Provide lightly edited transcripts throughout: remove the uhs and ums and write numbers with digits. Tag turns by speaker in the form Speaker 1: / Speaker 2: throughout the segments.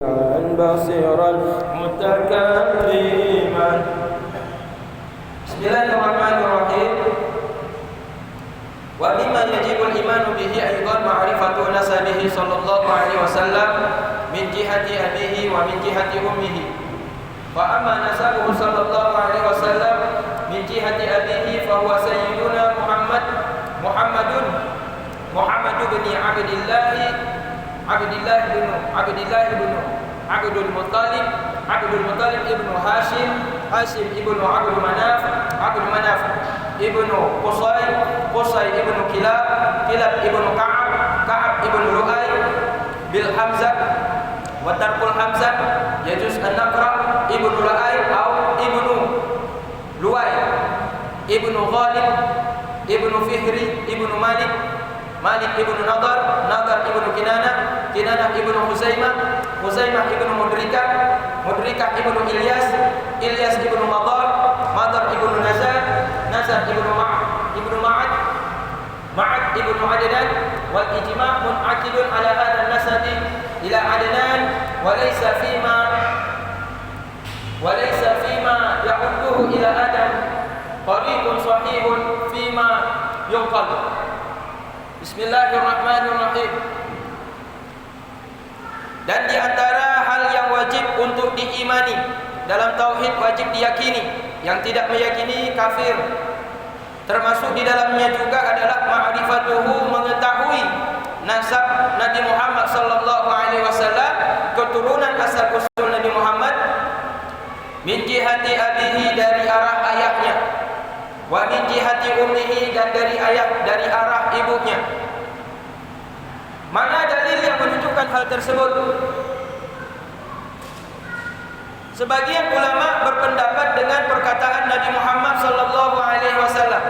Speaker 1: بصيرا متكلما. بسم الله الرحمن الرحيم. ومما يجب الإيمان به أيضا معرفة نسبه صلى الله عليه وسلم من جهة أبيه ومن جهة أمه. فأما نسبه صلى الله عليه وسلم من جهة أبيه فهو سيدنا محمد بن عبد المطلب ابن هاشم ابن عبد مناف ابن قصي ابن كلاب ابن كعب ابن لؤي بالحمزة وترك الحمزة يجوز أن نقرأ ابن لؤي أو ابن لؤي ابن غالب ابن فهري ابن مالك ابن نضر ابن كنانة ابن خزيمة ابن مدركة ابن إلياس ابن مضر ابن نزار ابن معد ابن عدنان. والإجماع منعقد على هذا النسب إلى عدنان وليس فيما يعده إلى آدم طريق صحيح فيما ينقل. Bismillahirrahmanirrahim. Dan di antara hal yang wajib untuk diimani dalam tauhid, wajib diyakini. Yang tidak meyakini kafir. Termasuk di dalamnya juga adalah ma'rifatuhu, mengetahui nasab Nabi Muhammad sallallahu alaihi wasallam, keturunan asal usul Nabi Muhammad, min jihati abihi, dari arah ayahnya, wa min jihati ummihi, dan dari arah ibunya. Mana dalil yang menunjukkan hal tersebut? Sebagian ulama berpendapat dengan perkataan Nabi Muhammad sallallahu alaihi wasallam,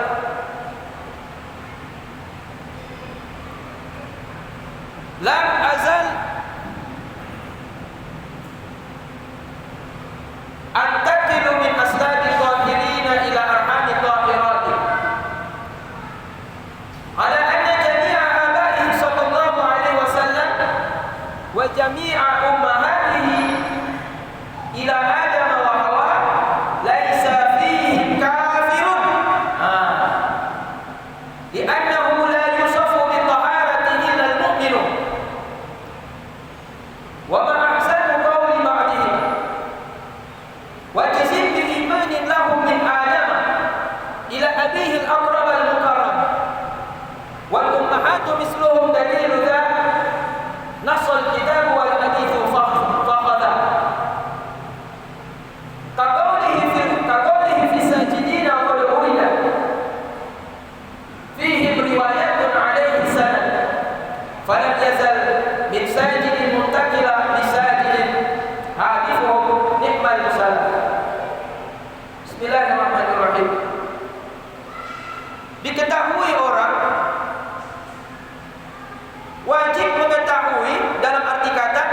Speaker 1: lam azal antakilu min asladi qahirina ila arhami qahirati ala anna jami'a abaihi sallallahu alaihi wasallam wa jami'a ummahatihi ila Adam wa Hawa laisa fihim kafirun li'annahu la yusafu bi taharati illa al-mu'minun wa ma ahsanu qawli ba'dihim wa jazim bi imanin lahum min Adam ila abihi al-aqrab al-mukarram wal ummahatu misluhum dalilu dha nassal kitab wal hadithu fakhadha kaqawlihi fi sajidina qad urida fihim riwayatun alaihi sanad falam yazal min sajidin muntakila li sajidin hadifuhum ni'mal musalla. Bismillahirrahmanirrahim. Diketahui orang, wajib mengetahui dalam arti kata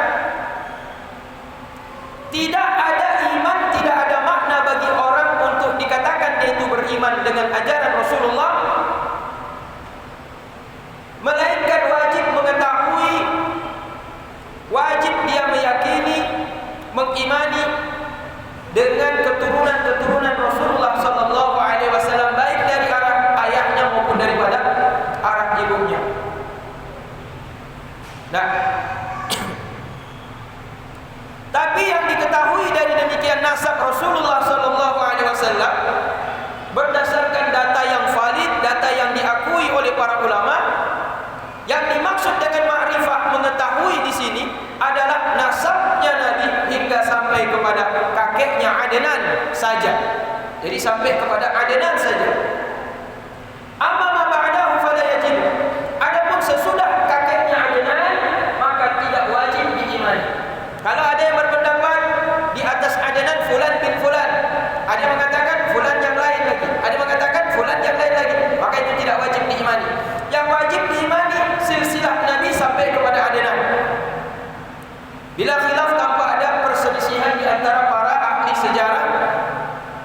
Speaker 1: tidak ada iman, tidak ada makna bagi orang untuk dikatakan dia itu beriman dengan ajaran Rasulullah, melainkan wajib mengetahui, wajib dia meyakini, mengimani dengan keturunan Rasulullah sallallahu alaihi wasallam, baik dari arah ayahnya maupun daripada arah ibunya. Nah, tapi yang diketahui dari demikian nasab Rasulullah sallallahu alaihi wasallam berdasarkan data yang valid, data yang diakui oleh para ulama, yang dimaksud dengan ma'rifah, mengetahui di sini adalah nasabnya Nabi hingga sampai kepada kakeknya Adnan saja. Jadi sampai kepada Adnan saja. Amma ma ba'dahu fala yajib. Adapun sesudah kakeknya Adnan maka tidak wajib diimani. Kalau ada yang berpendapat di atas Adnan fulan bin fulan, ada yang mengatakan fulan yang lain lagi, ada yang mengatakan fulan yang lain lagi, maka itu tidak wajib diimani. Yang wajib diimani silsilah Nabi sampai kepada Adnan. Bila khilaf, tanpa ada perselisihan di antara para ahli sejarah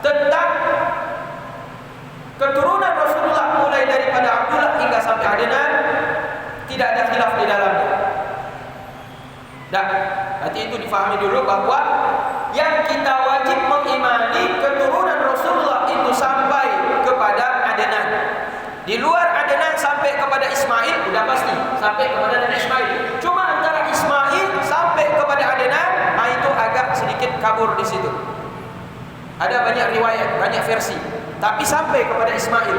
Speaker 1: tentang keturunan Rasulullah mulai daripada Abdullah hingga sampai Adnan, tidak ada khilaf di dalamnya. Nah, Nanti itu difahami dulu bahwa yang kita wajib mengimani keturunan Rasulullah itu sampai kepada Adnan. Di luar Adnan sampai kepada Ismail sudah pasti sampai kepada Nabi Ismail. Cuma antara Ismail sampai kepada Adnan, itu agak sedikit kabur di situ. Ada banyak riwayat, banyak versi, tapi sampai kepada Ismail.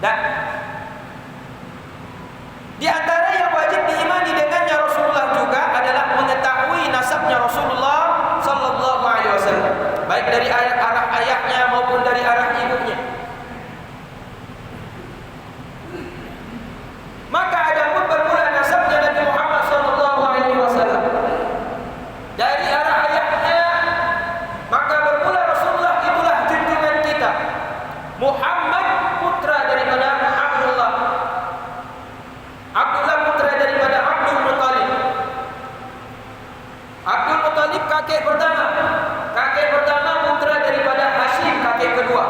Speaker 1: Dan di antara yang wajib diimani dengannya Rasulullah juga adalah mengetahui nasabnya Rasulullah sallallahu alaihi wasallam, baik dari arah ayahnya maupun dari arah ibunya. Maka adapun bermula nasabnya Nabi Muhammad sallallahu alaihi wasallam dari arah ayahnya, maka bermula Rasulullah itulah junjungan kita. Muhammad putra daripada Abdullah. Abdullah putra daripada Abdul Muttalib. Abdul Muttalib kakek pertama. Kakek pertama putra daripada Hashim, kakek kedua.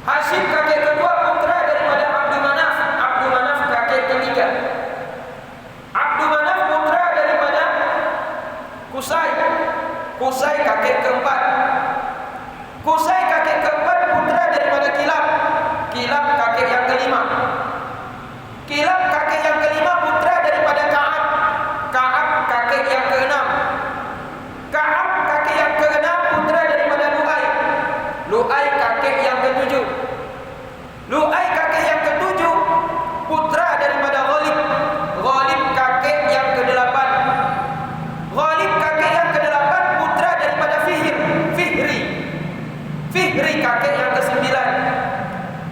Speaker 1: Hashim kakek kedua putra daripada Abdul Manaf. Abdul Manaf kakek ketiga. Abdul Manaf putra daripada Qusay. Qusay kakek keempat. Qusay kakek keempat putra daripada Kilab. Kilab kakek yang kelima. Kilab kakek yang kelima putra daripada Ka'ab. Ka'ab kakek yang keenam. Ka'ab kakek yang keenam putra daripada Lu'ay. Lu'ay kakek yang ketujuh. Lu'ay kakek yang ketujuh putra daripada Ghalib. Ghalib kakek yang kedelapan. Ghalib kakek yang kedelapan putra daripada Fihri. Fihri kakek yang kesembilan.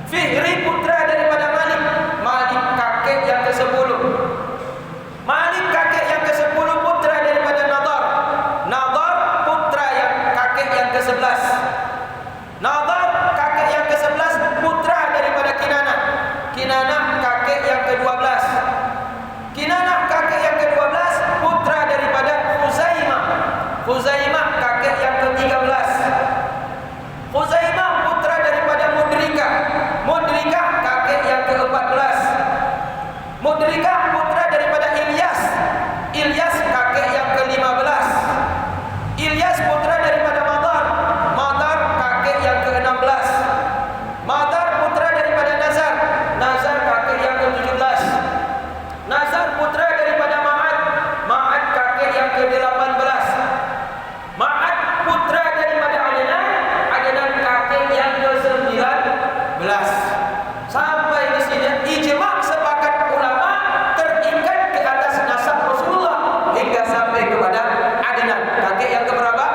Speaker 1: Fihri putra daripada Malik. Malik kakek yang ke-10. Malik kakek yang ke-10 putra daripada Nadar. Nadar putra yang kakek yang ke-11. Nadar kakek yang ke-11 putra daripada Kinanah. Kinanah kakek yang ke-12. Kinanah kakek yang ke-12 putra daripada Khuzaimah. Khuzaimah kakek yang ke-13. Khuzaimah putra daripada Mudrikah. Mudrikah kakek yang ke-14. Mudrikah putra daripada Ilyas. Ilyas kakek yang ke-15. Ilyas putra daripada Madar. Madar kakek yang ke-16. Madar putra daripada Nazar. Nazar kakek yang ke-17. Nazar putra daripada Ma'ad. Ma'ad kakek yang ke-18. Ma'ad putra daripada Adnan. Adnan kakek yang ke-19. Sampai di sini ijma' sepakat ulama terikat ke atas nasab Rasulullah hingga sampai kepada Adnan. Kakek yang keberapa?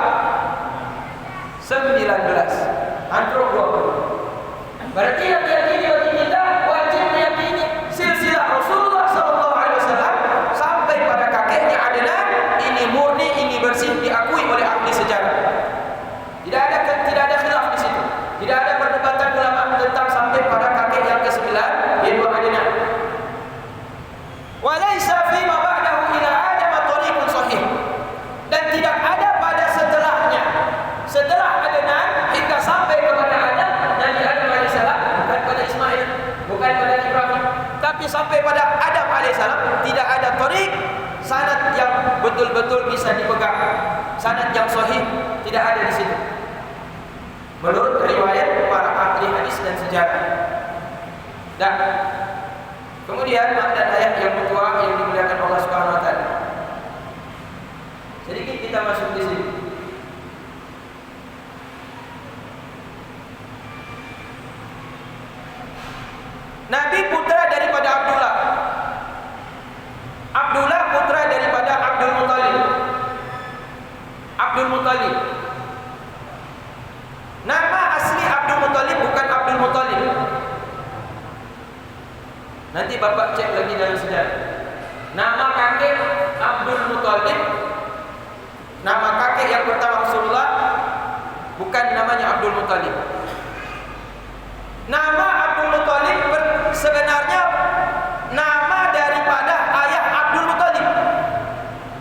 Speaker 1: 19. Antruk 20. Berarti yang diyakini bagi kita wajib meyakini silsilah Rasulullah sallallahu alaihi wasallam sampai pada kakeknya Adnan. Ini murni, ini bersih, diakui oleh ahli sejarah. Tidak ada khilaf di situ. Tidak ada perdebatan ulama tentang sampai pada kakek yang ke-9 yaitu Adnan. Walaysa fi ma ba'dahu ila Adam tariqun sahih. Dan tidak ada pada setelahnya. Setelah Adnan hingga sampai kepada Adam, Nabi Adam alaihissalam, bukan pada Ismail, bukan pada Ibrahim, tapi sampai pada Adam alaihissalam tidak ada tariq, sanad yang betul-betul bisa dipegang. Sanad yang sahih tidak ada di situ. Menurut riwayat para ahli hadis dan sejarah. Dan kemudian makna ayat yang kedua yang dimuliakan Allah Subhanahu wa taala. Sedikit kita masuk di sini. Nabi putra daripada Abdullah. Abdullah putra daripada Abdul Muttalib. Abdul Muttalib. Nama asli Abdul Muttalib bukan Abdul Muttalib. Nanti bapak cek lagi dalam sejarah. Nama kakek Abdul Muttalib, nama kakek yang pertama Rasulullah bukan namanya Abdul Muttalib. Nama Abdul Muttalib sebenarnya nama daripada ayah Abdul Muttalib.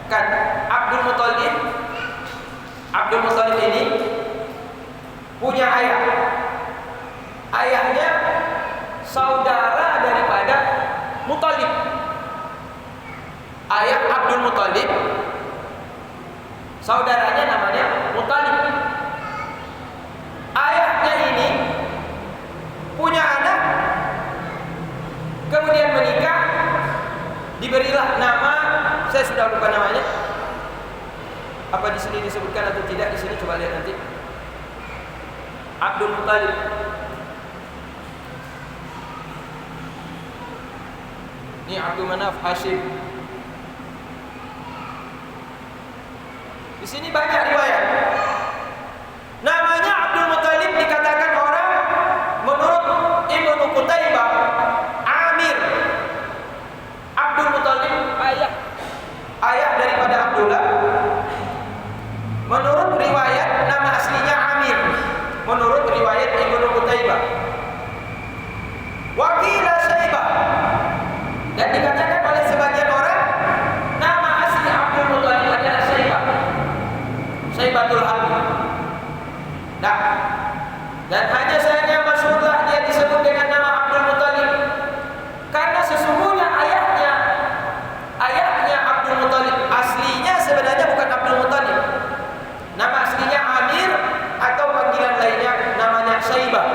Speaker 1: Kan Abdul Muttalib. Abdul Muttalib ini punya ayah. Ayahnya saudara daripada Muttalib. Ayah Abdul Muttalib Saudaranya namanya Muttalib. Ayahnya ini punya anak, kemudian menikah, diberilah nama, saya sudah lupa namanya. Apa di sini disebutkan atau tidak? Di sini coba lihat nanti. Abdul Muttalib. Ini Abdul Manaf, Hashim. Di sini banyak riwayat. Namanya Abdul Muttalib dikatakan orang menurut Ibnu Qutaibah Amir. Abdul Muttalib ayah daripada Abdullah. Menurut riwayat nama aslinya Amir. Menurut riwayat Ibnu Qutaibah. Wakila Syaibah. Dan dikatakan oleh sebagian orang nama asli Abdul Muttalib adalah Syaibah. Syaibatul Hamdi. Nah, dan hanya sayangnya masyhurlah dia disebut dengan nama Abdul Muttalib karena sesungguhnya ayahnya Abdul Muttalib aslinya sebenarnya bukan Abdul Muttalib. Nama aslinya Amir atau panggilan lainnya namanya Syaibah.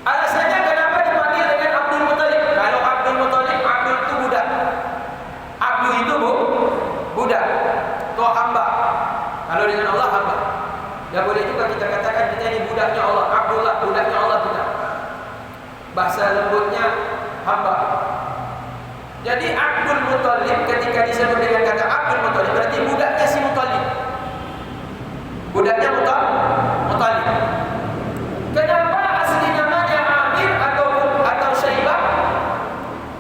Speaker 1: Alasannya kenapa dipanggil dengan Abdul Muttalib? Kalau Abdul Muttalib, Abdul itu budak. Abdul itu budak atau hamba. Kalau dengan Allah hamba. Ya boleh juga kita katakan kita ini budaknya Allah. Abdullah budaknya Allah kita. Bahasa lembutnya hamba. Jadi Abdul Muttalib ketika disebut dengan kata Abdul Muttalib berarti budaknya si Muttalib. Budaknya Muttalib. Kenapa asli namanya Amir atau Syaibah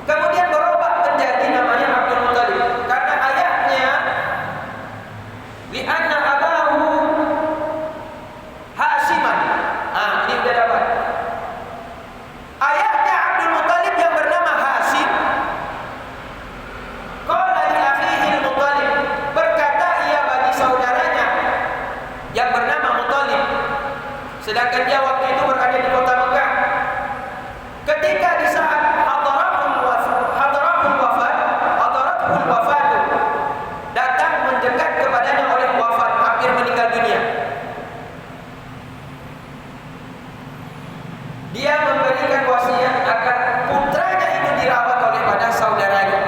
Speaker 1: kemudian berubah menjadi namanya Abdul Muttalib? Karena ayahnya li'anna abahu Hashiman. Ini sudah dapat. Ayahnya Abdul Muttalib yang bernama Hashim. Qala li akhihi al-Muttalib, berkata ia bagi saudaranya yang bernama Muttalib, sedangkan dia waktu itu berada di kota Mekah. Ketika di saat hadaratul wafat datang mendekat kepadanya oleh wafat, hampir meninggal dunia. Dia memberikan wasiat agar putranya itu dirawat oleh pada saudaranya.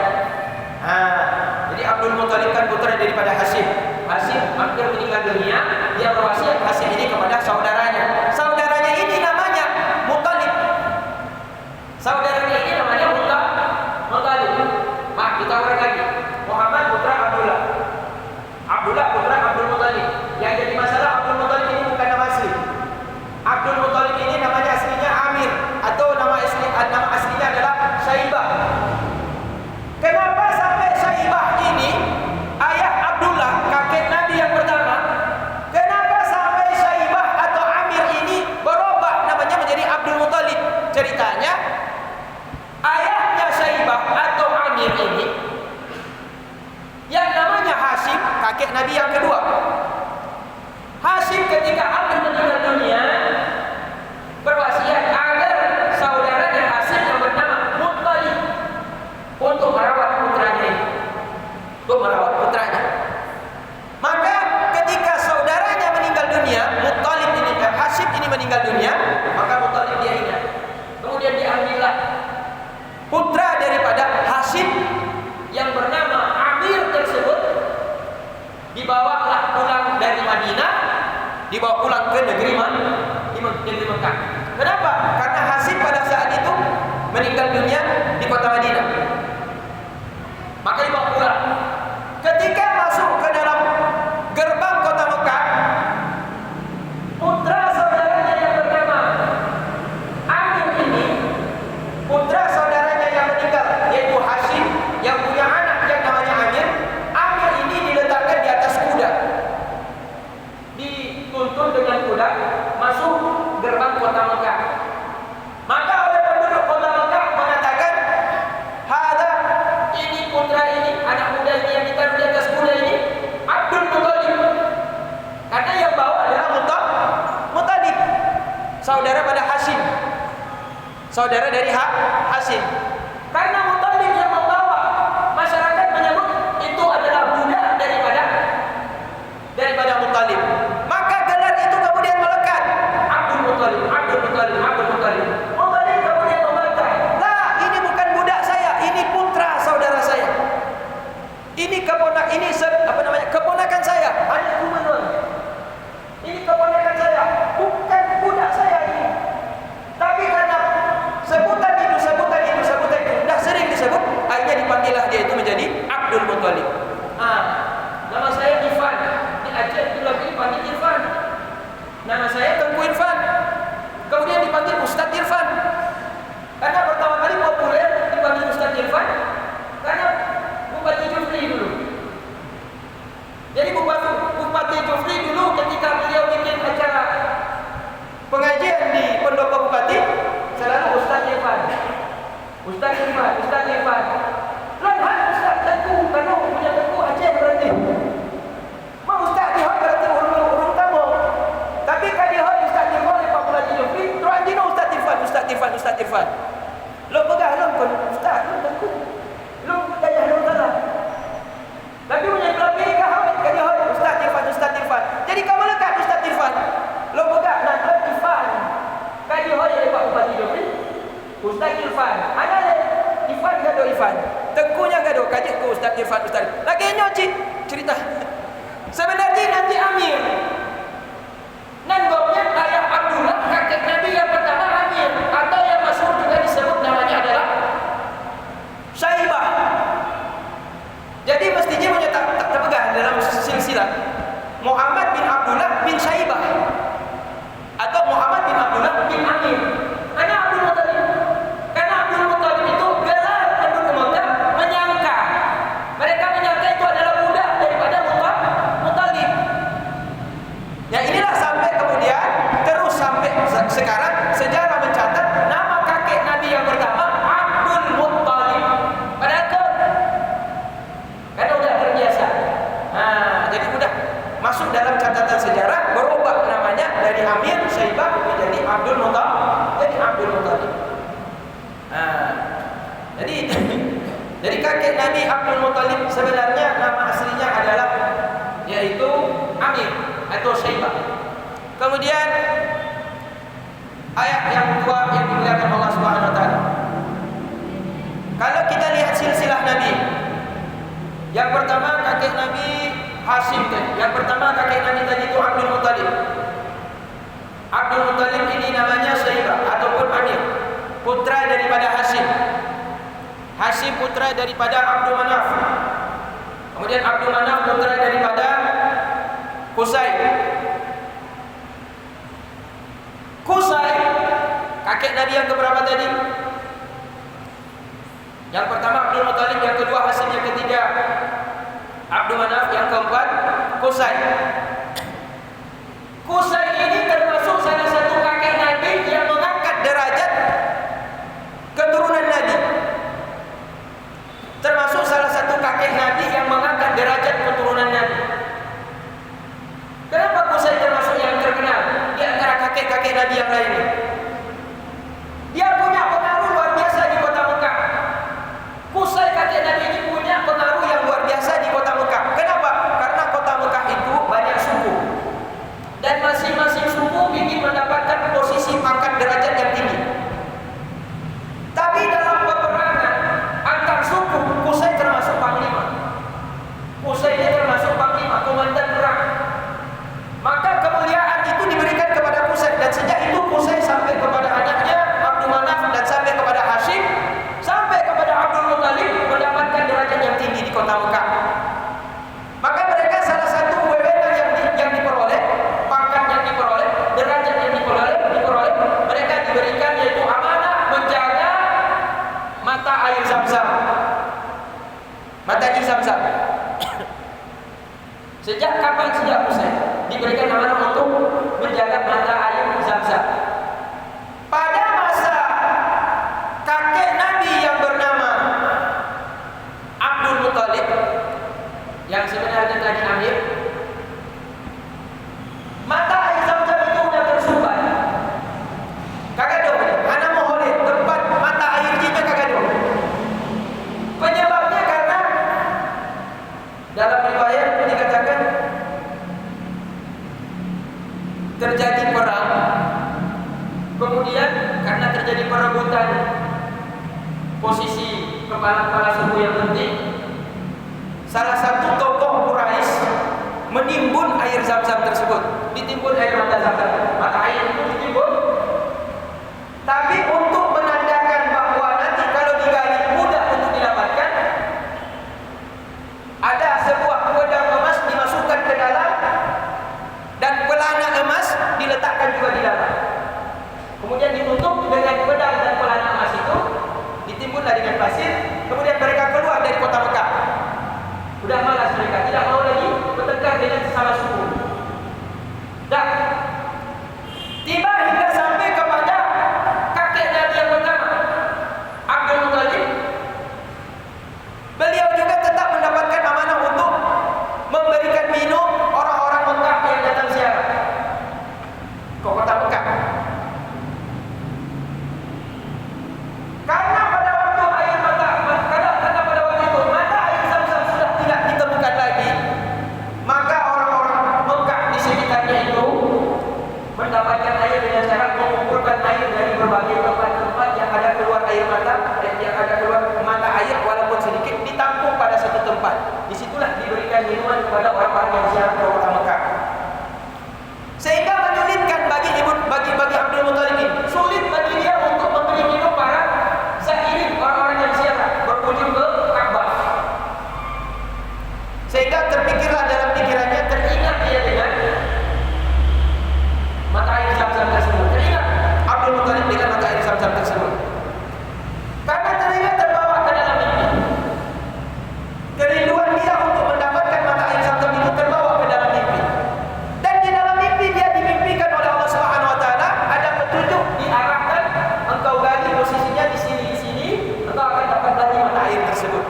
Speaker 1: Jadi Abdul Muttalib kan putra daripada Hashim. Hashim hampir meninggal dunia, dia berwasiat Hashim ini kepada saudaranya. Saudaranya ini namanya Muttalib. Saudaranya ini namanya Muttalib. Kita ulang lagi. Muhammad putra Abdullah. Abdullah putra Abdul Muttalib. Yang jadi masalah Abdul Muttalib ini bukan nama asli. Abdul Muttalib ini namanya aslinya Amir atau nama aslinya adalah Syaibah. Kenapa sampai Syaibah ini ayah Abdullah, kakek Nabi yang pertama, kenapa sampai Syaibah atau Amir ini berubah namanya menjadi Abdul Muttalib? Ceritanya ayahnya Syaibah atau Amir ini yang namanya Hashim, kakek Nabi yang kedua. Hashim ketika Amir meninggal dunia berwasiat agar saudaranya Hashim yang bernama Muttalib untuk merawat putranya. Maka ketika saudaranya meninggal dunia, Muttalib ini Hashim ini meninggal dunia, maka Muttalib dia ingat. Kemudian diambillah putra daripada Hashim yang bernama Amir tersebut, dibawalah pulang dari Madinah, dibawa pulang ke negeri Mekah. Kenapa? Karena Hashim pada saat itu meninggal dunia di kota Madinah. Maka dibawa pulang. Ketika masuk ke dalam gerbang kota Mekah, putra saudaranya yang bernama Amir ini, putra saudaranya yang meninggal yaitu Hashim yang punya anak yang namanya Amir. Amir ini diletakkan di atas kuda, dituntun dengan kuda masuk gerbang kota Mekah. Maka oleh penduduk kota Mekah mengatakan, "Hada, ini putra ini, anak muda ini yang ditaruh di atas kuda ini Abdul Muttalib." Karena yang bawa adalah Muttalib, saudara pada Hashim, saudara dari Hashim. Karena Muttalib yang membawa, masyarakat menyebut itu adalah budak daripada ini keponakan saya, anakku menurut. Ini keponakan saya, bukan budak saya ini. Tapi karena sebutan itu dah sering disebut, akhirnya dipanggillah dia itu menjadi Abdul Muttalib. Nama saya Irfan. Di Aceh itu lagi dipanggil Irfan. Nama saya Tengku Irfan. Kemudian dipanggil Ustaz Irfan. Karena pertama kali populer dipanggil Ustaz Irfan karena Bupati Jufri dulu. Jadi Bupati Jufri dulu ketika beliau bikin acara pengajian di pendopo bupati, selalu Ustaz Irfan. Ustaz Irfan. Lain Ustaz Tengku, kalau punya Tengku Aceh berarti. Mau Ustaz Irfan berarti urung tamu. Tapi kali hari Ustaz Irfan di Bupati Jufri, terus dino Ustaz Irfan. Lo pegah lo pun Ustaz, lo Tengku. Lo daya lo salah. Tapi punya lebih kahwin kali hari Ustaz Irfan. Jadi kamu lekat Ustaz Irfan. Lo pegah nak Irfan. Kali hari di Bupati Jufri, Ustaz Irfan. Ada le Irfan gado Irfan. Tengkunya gado kajik ku Ustaz Irfan. Lagi nyoci cerita. Sebenarnya nanti Amir. Nanggoknya ayah Abdullah, kakek Nabi yang pertama Amir, atau yang masyhur juga disebut namanya adalah Syaibah. Jadi mestinya punya tak terpegang dalam silsilah Muhammad bin Abdullah bin Syaibah atau Muhammad bin Abdullah bin Amir. Anak Abdul Muttalib. Karena Abdul Muttalib itu gelar penduduk Mekah menyangka. Mereka menyangka itu adalah budak daripada Muttalib. Ya inilah sampai kemudian terus sampai sekarang sejarah mencatat nama kakek Nabi yang pertama Abdul Muttalib. Padahal karena udah terbiasa. Jadi udah masuk dalam catatan sejarah, berubah namanya dari Amir Syaibah menjadi Abdul Muttalib. Jadi kakek Nabi Abdul Muttalib sebenarnya nama aslinya adalah yaitu Amir atau Syaibah. Kemudian ayat yang kedua yang dimuliakan Allah Subhanahu wa taala. Kalau kita lihat silsilah Nabi, yang pertama kakek Nabi Hashim tadi. Yang pertama kakek Nabi tadi itu Abdul Muttalib. Abdul Muttalib ini namanya Syaibah ataupun Amir, putra daripada Hashim. Hashim putra daripada Abdul Manaf. Kemudian Abdul Manaf putra daripada Qusay. Qusay kakek Nabi yang keberapa tadi? Yang pertama Abdul Muttalib, yang kedua Hashim, yang ketiga Abdul Manaf, yang keempat Qusay. Qusay ini termasuk salah satu kakek Nabi yang mengangkat derajat keturunan Nabi. Termasuk salah satu kakek Nabi yang mengangkat derajat keturunan Nabi. Kenapa Qusay termasuk yang terkenal di antara kakek-kakek Nabi yang lainnya? Dia punya pengaruh luar biasa di kota Mekah. Qusay kakek Nabi ini punya pengaruh yang luar biasa di kota Mekah. Kenapa? Karena kota Mekah itu banyak suku. Dan masing-masing suku ingin mendapatkan posisi pangkat derajat yang tinggi. Tapi dalam peperangan antar suku, Qusay termasuk panglima. Qusay ini termasuk panglima, komandan perang. Maka kemuliaan itu diberikan kepada Qusay, dan sejak itu Qusay sampai kepada anaknya Abdul Manaf dan sampai kepada Hashim, sampai kepada Abdul Muttalib mendapatkan derajat yang tinggi di kota Mekah. Maka mereka salah satu wewenang yang diperoleh, pangkat yang diperoleh, derajat yang diperoleh, mereka diberikan yaitu amanah menjaga mata air Zam-Zam. Mata air Zam-Zam. Sejak kapan sejak Qusay diberikan amanah untuk menjaga mata air Zam-Zam? Pada masa kakek Nabi yang bernama Abdul Muttalib, yang sebenarnya tadi Amir, mata air Zam-Zam itu sudah tersumbat. Kagak ada anak mohon tempat mata air jinya kagak ada. Penyebabnya karena dalam riwayat dikatakan terjadi perang, kemudian karena terjadi perebutan posisi kepala-kepala suku yang penting, salah satu tokoh pada zaman mata air itu ditimbun. Tapi untuk menandakan bahwa nanti kalau digali mudah untuk didapatkan, ada sebuah wedang emas dimasukkan ke dalam dan pelana emas diletakkan juga di dalam. Kemudian ditutup dengan pedang dan pelana emas itu, ditimbunlah dengan pasir. Kemudian mereka keluar dari kota Mekah. Sudah malas mereka, tidak mau lagi bertengkar dengan sesama suku. Dan tiba hingga sampai kepada kakek Nabi yang pertama, Abdul Muttalib. Beliau juga tetap mendapatkan amanah untuk memberikan minum orang-orang Mekah yang datang ziarah ke kota Mekah. Karena pada waktu air mata, karena pada waktu itu mata air Zam-Zam sudah tidak ditemukan lagi, maka orang-orang Mekah di sekitarnya itu mendapatkan air dengan cara mengumpulkan air dari berbagai tempat-tempat yang ada keluar air mata, dan yang ada keluar mata air walaupun sedikit ditampung pada satu tempat. Disitulah diberikan minuman kepada orang-orang yang ziarah ke kota Mekah. Sehingga menyulitkan bagi Abdul Muttalib ini, sulit bagi dia untuk memberi minum para zairin, orang-orang yang ziarah berkunjung ke Ka'bah. Sehingga terpikirlah dalam pikirannya, teringat dia dengan mata air Zam-Zam tersebut. Teringat Abdul Muttalib dengan mata air Zam-Zam tersebut. Karena teringat terbawa ke dalam mimpi. Kerinduan dia untuk mendapatkan mata air Zam-Zam itu terbawa ke dalam mimpi. Dan di dalam mimpi dia dimimpikan oleh Allah Subhanahu wa taala, ada petunjuk diarahkan, engkau gali posisinya di sini, engkau akan dapat lagi mata air tersebut.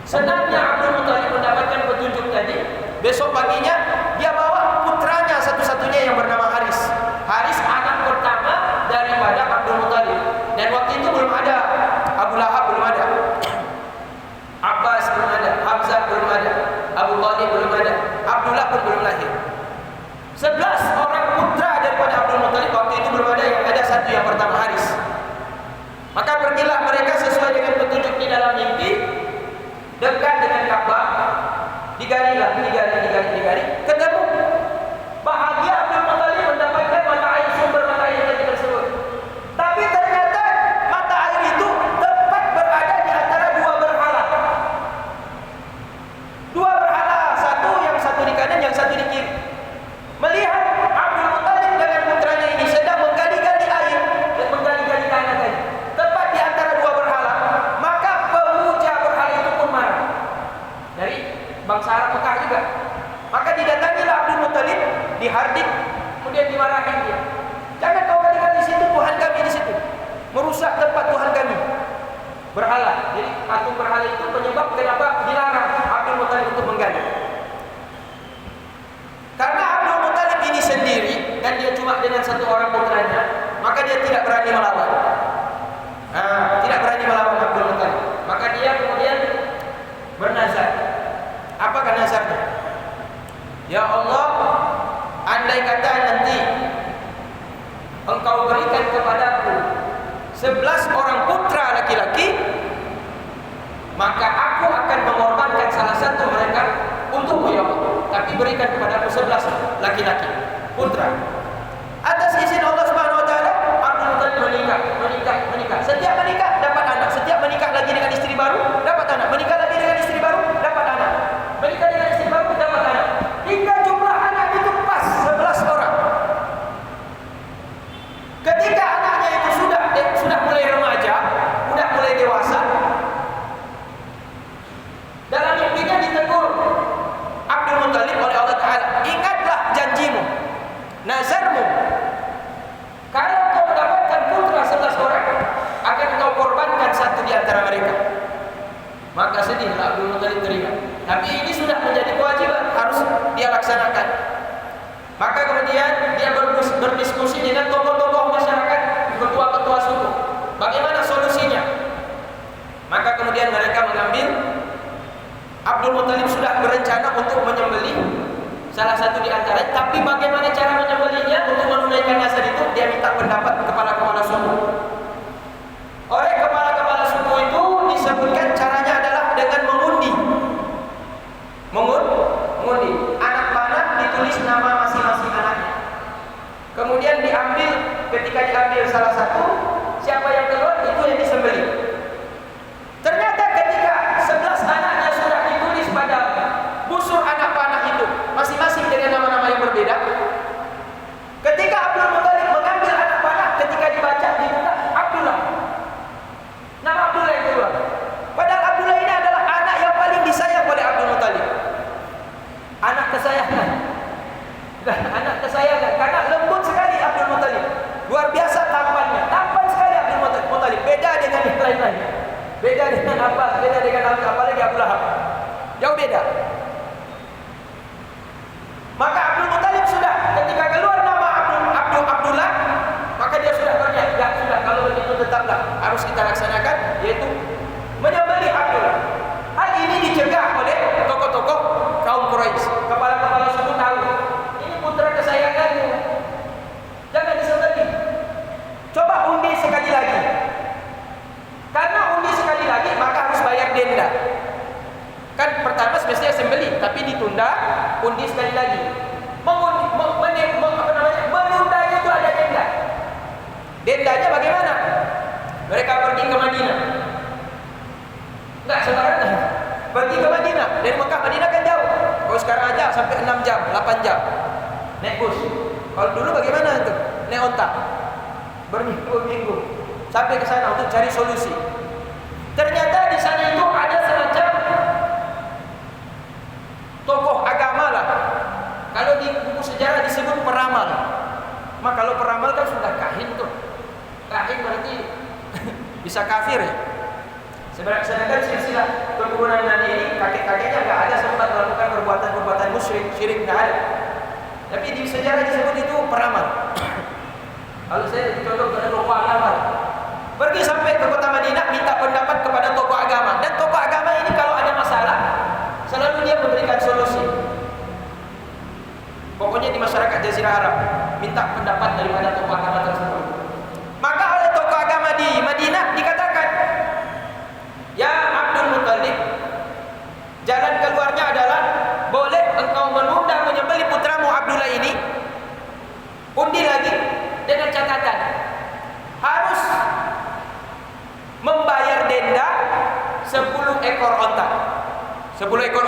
Speaker 1: Senangnya Abdul Muttalib mendapatkan petunjuk tadi. Besok paginya dia bawa putranya satu-satunya yang bernama Haris. Haris anak pertama daripada Abdul Muttalib. Dan waktu itu belum ada Abu Lahab, belum ada Abbas, belum ada Hamzah, belum ada Abu Thalib, belum ada Abdullah pun belum lahir. 11 orang putra daripada Abdul Muttalib waktu itu belum ada, yang ada satu yang pertama Haris. Maka pergilah mereka sesuai dengan petunjuk di dalam mimpi, dekat dengan Ka'bah, digali, ketemu. Bahagia Abdul Muttalib mendapatkan mata air, sumber mata air tadi tersebut. Tapi ternyata mata air itu tepat berada di antara dua berhala. Dua berhala, yang satu di kanan, yang satu di kiri. Melihat Abdul Muttalib dengan putranya ini sedang menggali-gali air dan menggali-gali tanah tadi, tepat di antara dua berhala, maka pemuja berhala itu pun marah. Dari bangsa Arab Mekah juga. Maka didatangilah Abdul Muttalib, dihardik, kemudian dimarahin dia. Jangan kau gali-gali di situ, Tuhan kami di situ. Merusak tempat Tuhan kami. Berhala. Jadi patung berhala itu penyebab kenapa dilarang Abdul Muttalib untuk menggali. Karena Abdul Muttalib ini sendiri dan dia cuma dengan satu orang putranya, maka dia tidak berani melawan. Tidak berani melawan Abdul Muttalib. Maka dia kemudian bernazar. Apakah nazarnya? Ya Allah, andai kata nanti engkau berikan kepadaku 11 orang putra laki-laki, maka aku akan mengorbankan salah satu mereka untukmu ya Allah. Tapi berikan kepadaku 11 laki-laki putra. Atas izin Allah Subhanahu wa taala, Abdul Muttalib menikah. Setiap menikah dapat anak, setiap menikah lagi dengan istri baru dapat anak, menikah lagi dengan istri baru dapat anak, menikah dengan istri baru dapat anak. Hingga jumlah anak itu pas 11 orang. Ketika anaknya itu sudah mulai remaja, sudah mulai dewasa, dalam mimpinya ditegur Abdul Muttalib oleh Allah Ta'ala, ingatlah janjimu, nazarmu. Kalau kau mendapatkan putra 11 orang, akan kau korbankan satu di antara mereka. Maka sedihlah Abdul Muttalib teringat. Tapi ini sudah menjadi kewajiban, harus dia laksanakan. Maka kemudian dia berdiskusi dengan tokoh-tokoh masyarakat, ketua-ketua suku. Bagaimana solusinya? Maka kemudian mereka mengambil, Abdul Muttalib sudah berencana untuk menyembelih salah satu di antara, tapi bagaimana cara menyembelihnya untuk menunaikan nazar itu, dia minta pendapat kepala-kepala suku. Oleh kepala-kepala suku itu disebutkan caranya adalah dengan mengundi. Mengundi. Anak panah ditulis nama masing-masing anaknya. Kemudian diambil, ketika diambil salah satu, siapa yang keluar itu yang disembelih. Ternyata ketika 11 anaknya sudah ditulis pada busur anak panah itu, masing-masing dengan nama-nama yang berbeda. Ketika Abdul Muthalib mengambil anak panah, ketika dibaca dibuka Abdullah. Nama Abdullah yang keluar. Padahal Abdullah ini adalah anak yang paling disayang oleh Abdul Muthalib. Anak kesayangan. Dan anak kesayangan karena lembut sekali Abdul Muthalib. Luar biasa tampannya. Tampan sekali Abdul Muthalib. Beda dengan yang lain-lain. Beda dengan Abbas, beda dengan apalagi Abu Lahab. Jauh beda. Maka Abdul Muthalib sudah ketika keluar nama Abdullah, maka dia sudah berniat, ya sudah kalau begitu tetaplah harus kita laksanakan, yaitu menyembelih Abdullah. Hal ini dicegah oleh tokoh-tokoh kaum Quraisy. Kepala-kepala suku tahu ini putra kesayanganmu, jangan disembelih. Coba undi sekali lagi. Karena undi sekali lagi maka harus bayar denda. Kan pertama semestinya sembelih, tapi ditunda, undi sekali lagi. Menundanya itu ada denda. Dendanya bagaimana? Mereka pergi ke Madinah. Enggak sembarangan. Pergi ke Madinah. Dari Mekah Madinah kan jauh. Kalau sekarang aja sampai 6 jam, 8 jam. Naik bus. Kalau dulu bagaimana itu? Naik onta. Berminggu-minggu sampai ke sana untuk cari solusi. Ternyata di sana itu ada semacam tokoh agama lah. Kalau di buku sejarah disebut peramal. Maka kalau peramal kan sudah kahin tuh. Kahin berarti bisa kafir ya. Sedangkan silsilah keturunan Nabi ini kakek-kakeknya nggak ada sempat melakukan perbuatan-perbuatan musyrik, syirik nggak ada. Tapi di sejarah disebut itu peramal. Kalau saya dicontoh kepada tokoh agama, pergi sampai ke kota Madinah minta pendapat kepada tokoh agama, dan tokoh agama ini kalau ada masalah selalu dia memberikan solusi. Pokoknya di masyarakat Jazirah Arab minta pendapat daripada tokoh agama tersebut. Maka oleh tokoh agama di Madinah dikatakan, ya Abdul Muthalib, jalan keluarnya adalah boleh engkau menunda menyembelih putramu Abdullah ini, undi lagi dengan catatan harus membayar denda 10 ekor onta. 10 ekor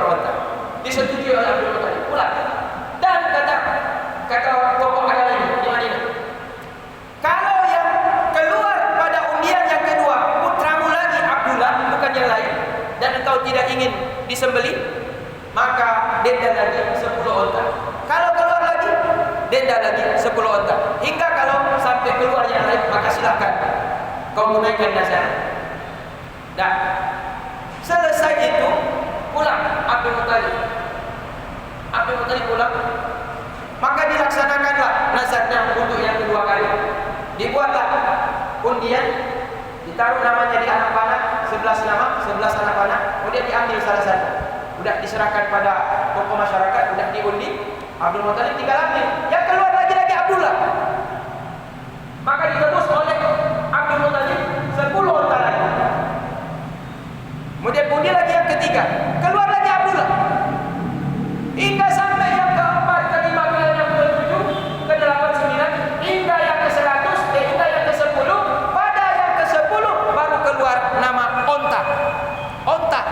Speaker 1: onta. Disetujui oleh Abdul Muthalib. Pulang. Dan kata tokoh agama ini di Madinah, kalau yang keluar pada undian yang kedua putramu lagi Abdullah, bukan yang lain, dan engkau tidak ingin disembelih, maka denda lagi 10 onta. Kalau keluar lagi, denda lagi 10 onta. Hingga kalau sampai keluar yang lain, maka silakan kau tunaikan dasar. Nah, selesai itu pulang Abdul Muthalib. Abdul Muthalib pulang, maka dilaksanakanlah nazarnya untuk yang kedua kali. Dibuatlah undian, ditaruh namanya di anak panah, 11 nama, 11 anak panah, kemudian diambil salah satu. Udah diserahkan pada tokoh masyarakat, udah diundi. Abdul Muthalib tinggal ambil. Yang keluar lagi Abdullah. Maka ditebus oleh Abdul Muthalib 10 onta lagi. Kemudian undi lagi yang ketiga, keluar lagi Abdullah. Hingga sampai yang keempat, kelima, ke-6, ke-7, ke-8, 9, hingga yang ke-100, hingga yang ke-10. Pada yang ke-10 baru keluar nama onta. Onta.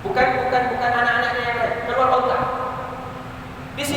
Speaker 1: Bukan